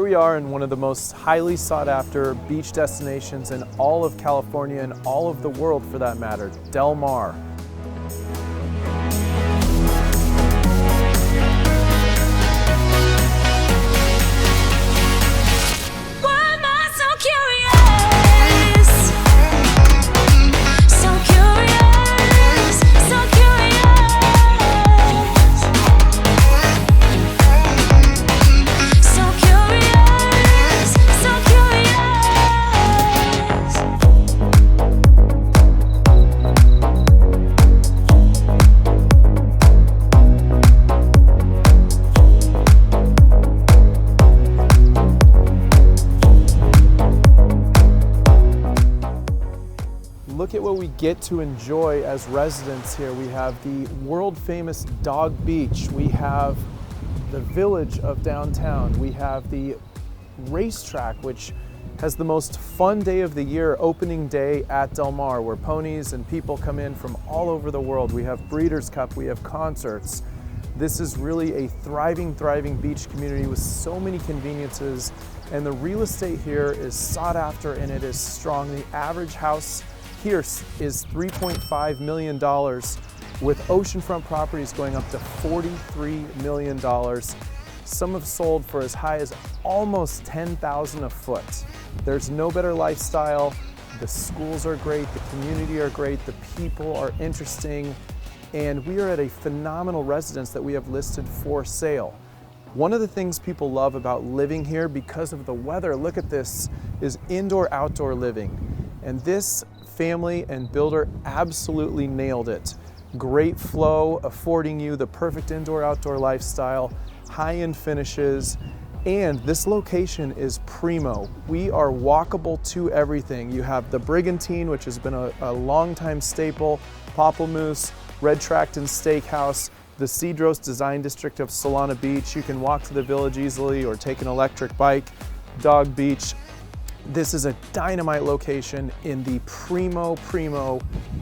we are in one of the most highly sought after beach destinations in all of California and all of the world for that matter, Del Mar. Look at what we get to enjoy as residents here. We have the world famous Dog Beach. We have the village of downtown. We have the racetrack, which has the most fun day of the year, opening day at Del Mar, where ponies and people come in from all over the world. We have Breeders' Cup, we have concerts. This is really a thriving beach community with so many conveniences, and the real estate here is sought after and it is strong. The average house here is $3.5 million, with oceanfront properties going up to $43 million. Some have sold for as high as almost $10,000 a foot. There's no better lifestyle. The schools are great, the community are great, the people are interesting, and we are at a phenomenal residence that we have listed for sale. One of the things people love about living here because of the weather, look at this, is indoor-outdoor living. And this family and builder absolutely nailed it. Great flow, affording you the perfect indoor-outdoor lifestyle, high-end finishes, and this location is primo. We are walkable to everything. You have the Brigantine, which has been a long-time staple, Papamoose, Red Tracton Steakhouse, the Cedros Design District of Solana Beach. You can walk to the village easily or take an electric bike. Dog Beach. This is a dynamite location in the primo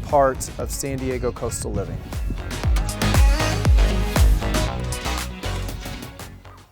part of San Diego coastal living.